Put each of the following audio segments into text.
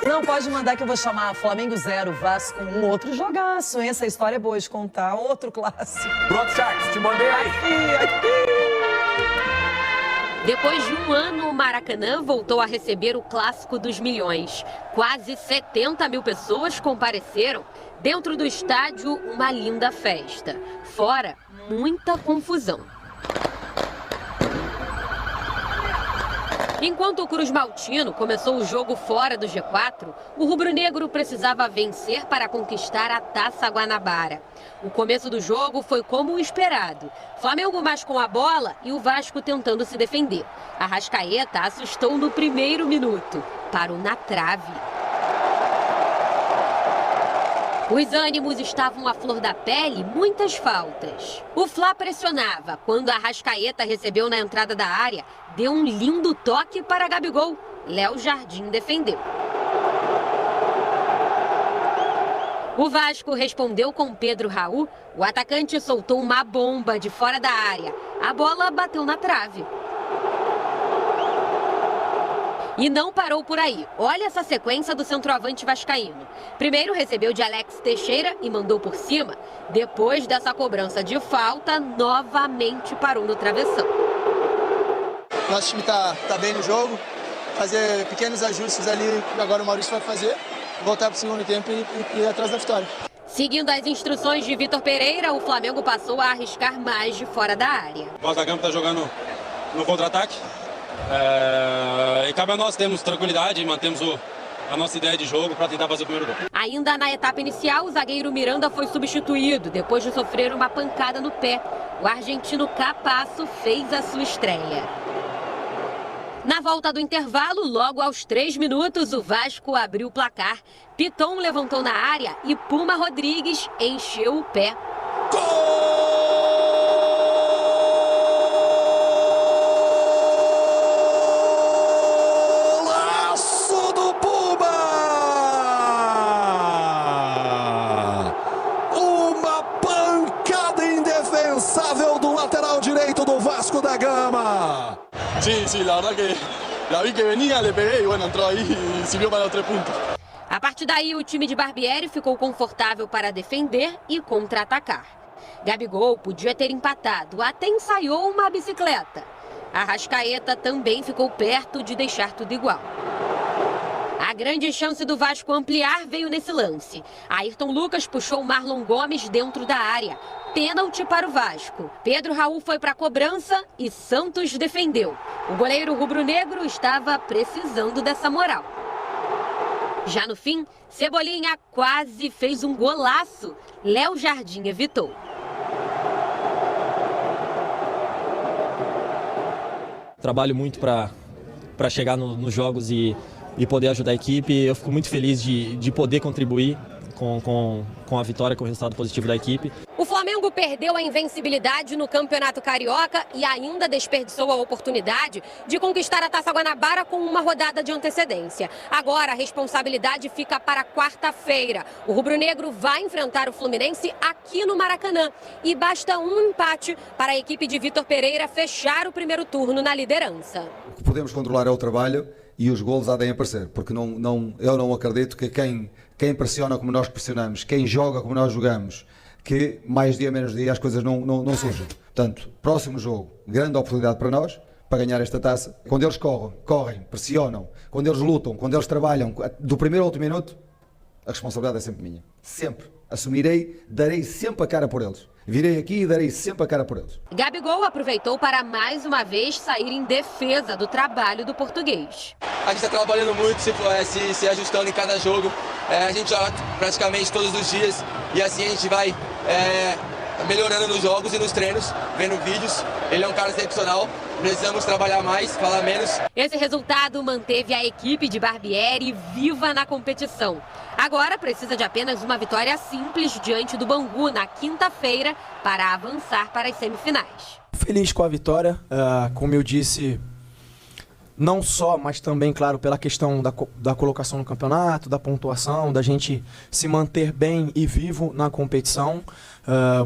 Não, pode mandar que eu vou chamar Flamengo 0, Vasco 1, outro jogaço, hein? Essa história é boa de contar, outro clássico. Pronto, Sharks, te mandei aí. Aqui. Depois de um ano, o Maracanã voltou a receber o Clássico dos Milhões. Quase 70 mil pessoas compareceram. Dentro do estádio, uma linda festa. Fora, muita confusão. Enquanto o Cruz Maltino começou o jogo fora do G4, o rubro-negro precisava vencer para conquistar a Taça Guanabara. O começo do jogo foi como o esperado. Flamengo mais com a bola e o Vasco tentando se defender. Arrascaeta assustou no primeiro minuto. Parou na trave. Os ânimos estavam à flor da pele, muitas faltas. O Fla pressionava. Quando Arrascaeta recebeu na entrada da área, deu um lindo toque para Gabigol. Léo Jardim defendeu. O Vasco respondeu com Pedro Raul. O atacante soltou uma bomba de fora da área. A bola bateu na trave. E não parou por aí. Olha essa sequência do centroavante vascaíno. Primeiro recebeu de Alex Teixeira e mandou por cima. Depois dessa cobrança de falta, novamente parou no travessão. Nosso time tá bem no jogo. Fazer pequenos ajustes ali, que agora o Maurício vai fazer. Voltar para o segundo tempo e ir atrás da vitória. Seguindo as instruções de Vitor Pereira, o Flamengo passou a arriscar mais de fora da área. O atacante está jogando no contra-ataque. E cabe a nós termos tranquilidade e mantemos a nossa ideia de jogo para tentar fazer o primeiro gol. Ainda na etapa inicial, o zagueiro Miranda foi substituído depois de sofrer uma pancada no pé. O argentino Capasso fez a sua estreia. Na volta do intervalo, logo aos 3 minutos, o Vasco abriu o placar. Piton levantou na área e Puma Rodrigues encheu o pé. Golaço do Puma! Uma pancada indefensável do lateral direito do Vasco da Gama. Sí, la verdad que la vi que venía, le pegué y bueno, entró ahí y sirvió para los 3 puntos. A partir daí, o time de Barbieri ficou confortável para defender e contra-atacar. Gabigol podia ter empatado, até ensaiou uma bicicleta. Arrascaeta também ficou perto de deixar tudo igual. A grande chance do Vasco ampliar veio nesse lance. Ayrton Lucas puxou Marlon Gomes dentro da área. Pênalti para o Vasco. Pedro Raul foi para a cobrança e Santos defendeu. O goleiro rubro-negro estava precisando dessa moral. Já no fim, Cebolinha quase fez um golaço. Léo Jardim evitou. Trabalho muito para chegar nos jogos e poder ajudar a equipe. Eu fico muito feliz de poder contribuir com a vitória, com o resultado positivo da equipe. O Flamengo perdeu a invencibilidade no Campeonato Carioca e ainda desperdiçou a oportunidade de conquistar a Taça Guanabara com uma rodada de antecedência. Agora a responsabilidade fica para quarta-feira. O rubro-negro vai enfrentar o Fluminense aqui no Maracanã e basta um empate para a equipe de Vitor Pereira fechar o primeiro turno na liderança. O que podemos controlar é o trabalho e os golos há de aparecer, porque eu não acredito que quem pressiona como nós pressionamos, quem joga como nós jogamos, que mais dia menos dia as coisas não surgem. Portanto, próximo jogo, grande oportunidade para nós, para ganhar esta taça. Quando eles correm, pressionam, quando eles lutam, quando eles trabalham, do primeiro ao último minuto, a responsabilidade é sempre minha. Sempre. Assumirei, darei sempre a cara por eles. Virei aqui e darei sempre a cara por eles. Gabigol aproveitou para mais uma vez sair em defesa do trabalho do português. A gente está trabalhando muito, se ajustando em cada jogo. A gente joga praticamente todos os dias e assim a gente vai melhorando nos jogos e nos treinos, vendo vídeos. Ele é um cara excepcional. Precisamos trabalhar mais, falar menos. Esse resultado manteve a equipe de Barbieri viva na competição. Agora precisa de apenas uma vitória simples diante do Bangu na quinta-feira para avançar para as semifinais. Feliz com a vitória, como eu disse, Não só, mas também, claro, pela questão da colocação no campeonato, da pontuação, da gente se manter bem e vivo na competição.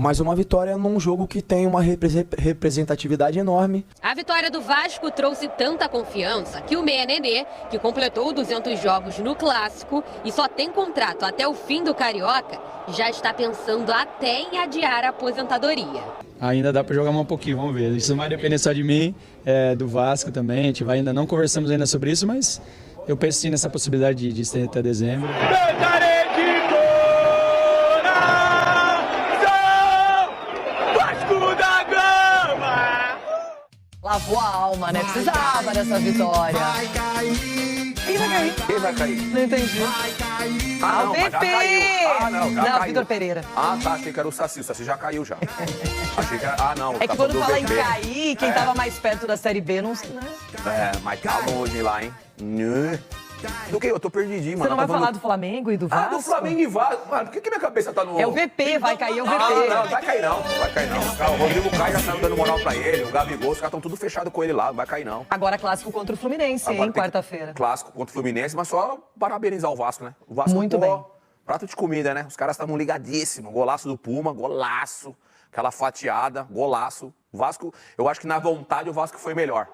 Mas uma vitória num jogo que tem uma representatividade enorme. A vitória do Vasco trouxe tanta confiança que o Meia Nenê, que completou 200 jogos no Clássico e só tem contrato até o fim do Carioca, já está pensando até em adiar a aposentadoria. Ainda dá para jogar mais um pouquinho, vamos ver. Isso não vai depender só de mim, do Vasco também. A gente ainda não conversamos ainda sobre isso, mas eu penso sim nessa possibilidade de estender até dezembro. Lavou a alma, né? Precisava dessa vitória. Vai cair. Quem vai cair? Quem vai cair? Não entendi. Vai cair. Ah, não, o mas já VP! caiu. Ah, não, já caiu. Vitor Pereira. Ah, tá, achei que era o Saci já caiu já. Achei que era... Ah, não. É que quando fala em cair, quem tava mais perto da Série B, não sei, né? Mas tá longe lá, hein? Do que? Eu tô perdidinho, mano. Você não vai falar do Flamengo e do Vasco? Ah, do Flamengo e Vasco. Mano, por que minha cabeça tá no... É o VP, vai cair o VP. Não, vai cair não. Vai cair não. O Rodrigo Caio já saiu dando moral pra ele, o Gabigol, os caras estão tudo fechados com ele lá, não vai cair não. Agora clássico contra o Fluminense, hein, quarta-feira. Clássico contra o Fluminense, mas só parabenizar o Vasco, né? O Vasco, muito bem. Prato de comida, né? Os caras estavam ligadíssimos. Golaço do Puma, golaço. Aquela fatiada, golaço. O Vasco, eu acho que na vontade o Vasco foi melhor.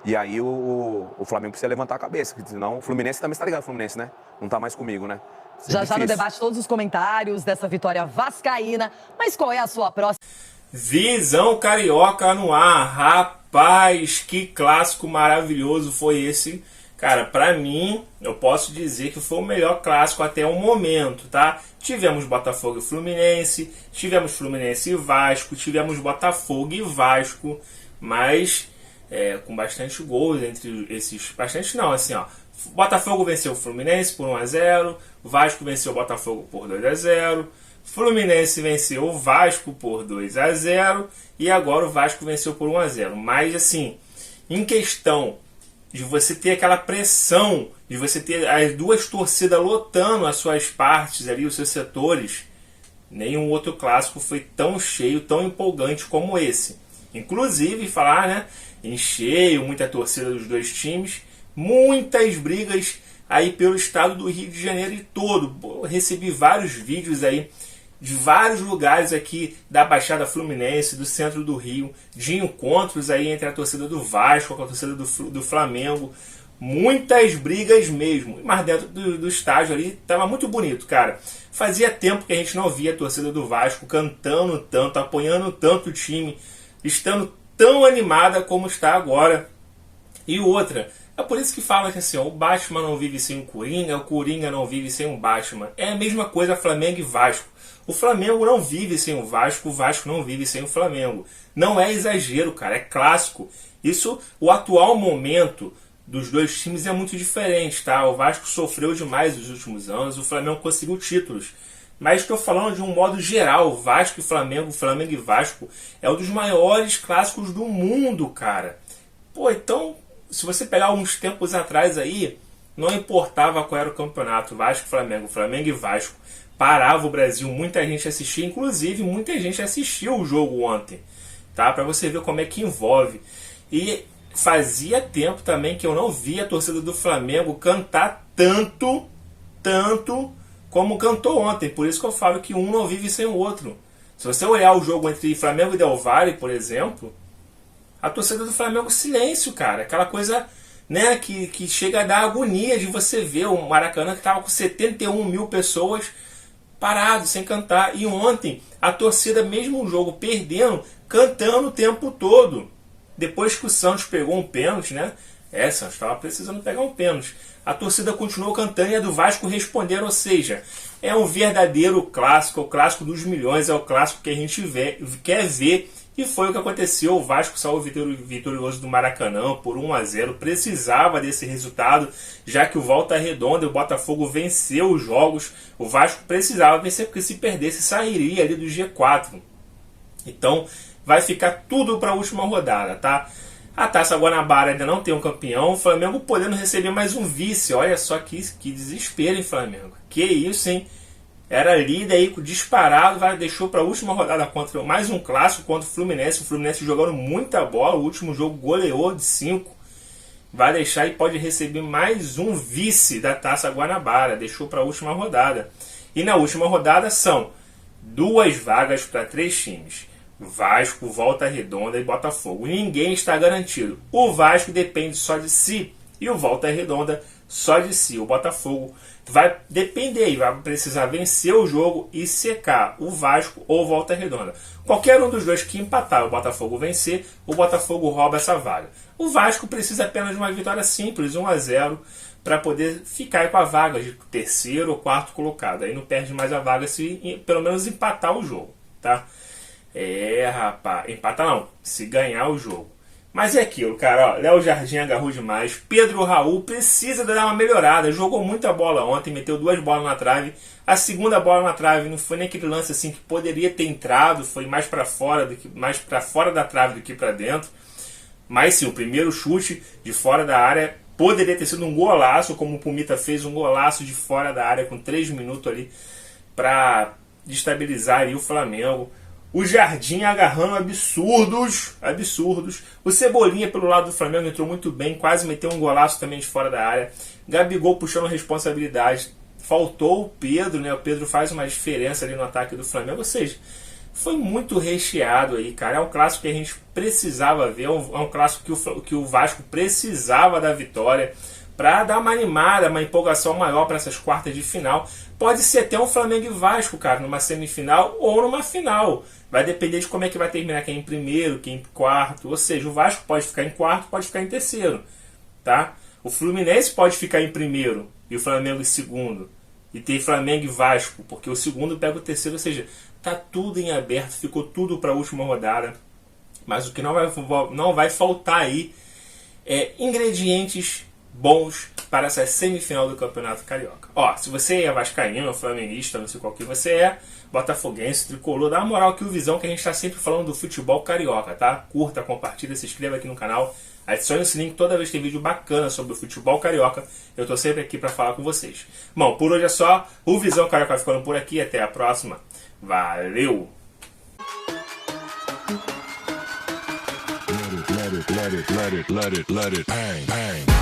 E aí o Flamengo precisa levantar a cabeça, senão o Fluminense também está ligado, o Fluminense, né? Não tá mais comigo, né? Já no debate todos os comentários dessa vitória vascaína, mas qual é a sua próxima? Visão Carioca no ar, rapaz, que clássico maravilhoso foi esse. Cara, pra mim, eu posso dizer que foi o melhor clássico até o momento, tá? Tivemos Botafogo e Fluminense, tivemos Fluminense e Vasco, tivemos Botafogo e Vasco, mas... com bastante gols entre esses... Bastante não, assim, ó. Botafogo venceu o Fluminense por 1-0. Vasco venceu o Botafogo por 2-0. Fluminense venceu o Vasco por 2-0. E agora o Vasco venceu por 1-0. Mas, assim, em questão de você ter aquela pressão, de você ter as duas torcidas lotando as suas partes ali, os seus setores, nenhum outro clássico foi tão cheio, tão empolgante como esse. Inclusive, falar, né? Em cheio, muita torcida dos dois times, muitas brigas aí pelo estado do Rio de Janeiro e todo. Eu recebi vários vídeos aí de vários lugares aqui da Baixada Fluminense, do centro do Rio, de encontros aí entre a torcida do Vasco com a torcida do Flamengo. Muitas brigas mesmo, mas dentro do estádio ali estava muito bonito, cara. Fazia tempo que a gente não via a torcida do Vasco cantando tanto, apoiando tanto o time, estando tão animada como está agora. E outra, é por isso que fala que assim, ó, o Batman não vive sem o Coringa não vive sem o Batman. É a mesma coisa Flamengo e Vasco. O Flamengo não vive sem o Vasco não vive sem o Flamengo. Não é exagero, cara, é clássico. Isso, o atual momento dos dois times é muito diferente, tá? O Vasco sofreu demais nos últimos anos, o Flamengo conseguiu títulos. Mas estou falando de um modo geral, Vasco e Flamengo e Vasco é um dos maiores clássicos do mundo, cara. Pô, então, se você pegar uns tempos atrás aí, não importava qual era o campeonato, Vasco e Vasco, parava o Brasil, muita gente assistia, inclusive muita gente assistiu o jogo ontem, tá? Para você ver como é que envolve. E fazia tempo também que eu não via a torcida do Flamengo cantar tanto como cantou ontem. Por isso que eu falo que um não vive sem o outro. Se você olhar o jogo entre Flamengo e Del Valle, por exemplo, a torcida do Flamengo, silêncio, cara. Aquela coisa, né, que chega a dar agonia de você ver o Maracanã que estava com 71 mil pessoas parado, sem cantar. E ontem, a torcida, mesmo o jogo perdendo, cantando o tempo todo. Depois que o Santos pegou um pênalti, né? Santos estava precisando pegar um pênalti. A torcida continuou cantando e a do Vasco respondendo, ou seja, é um verdadeiro clássico, é o clássico dos milhões, é o clássico que a gente quer ver. E foi o que aconteceu, o Vasco saiu vitorioso do Maracanã por 1-0, precisava desse resultado, já que o Volta Redonda e o Botafogo venceu os jogos, o Vasco precisava vencer, porque se perdesse sairia ali do G4. Então vai ficar tudo para a última rodada, tá? A Taça Guanabara ainda não tem um campeão, o Flamengo podendo receber mais um vice, olha só que desespero, hein, Flamengo? Que isso, hein? Era líder aí, disparado, deixou para a última rodada contra mais um clássico contra o Fluminense jogando muita bola, o último jogo goleou de 5. vai deixar e pode receber mais um vice da Taça Guanabara, deixou para a última rodada. E na última rodada são 2 vagas para 3 times. Vasco, Volta Redonda e Botafogo. Ninguém está garantido. O Vasco depende só de si e o Volta Redonda só de si. O Botafogo vai depender, vai precisar vencer o jogo e secar o Vasco ou Volta Redonda. Qualquer um dos dois que empatar, o Botafogo vencer, o Botafogo rouba essa vaga. O Vasco precisa apenas de uma vitória simples, 1-0, para poder ficar com a vaga de terceiro ou quarto colocado. Aí não perde mais a vaga se pelo menos empatar o jogo, tá? Rapaz, empatar não, se ganhar o jogo. Mas é aquilo, cara, ó, Léo Jardim agarrou demais. Pedro Raul precisa dar uma melhorada. Jogou muita bola ontem, meteu 2 bolas na trave. A segunda bola na trave não foi nem aquele lance assim que poderia ter entrado, foi mais para fora da trave do que para dentro. Mas sim, o primeiro chute de fora da área poderia ter sido um golaço, como o Pumita fez, um golaço de fora da área com 3 minutos ali para destabilizar ali o Flamengo. O Jardim agarrando absurdos. O Cebolinha pelo lado do Flamengo entrou muito bem, quase meteu um golaço também de fora da área. Gabigol puxando responsabilidade. Faltou o Pedro, né? O Pedro faz uma diferença ali no ataque do Flamengo. Ou seja, foi muito recheado aí, cara. É um clássico que a gente precisava ver. É um clássico que o Vasco precisava da vitória para dar uma animada, uma empolgação maior para essas quartas de final. Pode ser até um Flamengo e Vasco, cara, numa semifinal ou numa final. Vai depender de como é que vai terminar, quem em primeiro, quem em quarto. Ou seja, o Vasco pode ficar em quarto, pode ficar em terceiro, tá? O Fluminense pode ficar em primeiro e o Flamengo em segundo. E ter Flamengo e Vasco, porque o segundo pega o terceiro. Ou seja, tá tudo em aberto, ficou tudo para a última rodada. Mas o que não vai faltar aí é ingredientes bons para essa semifinal do Campeonato Carioca. Ó, se você é vascaíno, flamenguista, não sei qual que você é, botafoguense, tricolor, dá uma moral aqui o Visão, que a gente está sempre falando do futebol carioca, tá? Curta, compartilha, se inscreva aqui no canal, adicione o sininho, toda vez que tem vídeo bacana sobre o futebol carioca, eu tô sempre aqui para falar com vocês. Bom, por hoje é só, o Visão Carioca vai ficando por aqui, até a próxima, valeu! Let it bang, bang.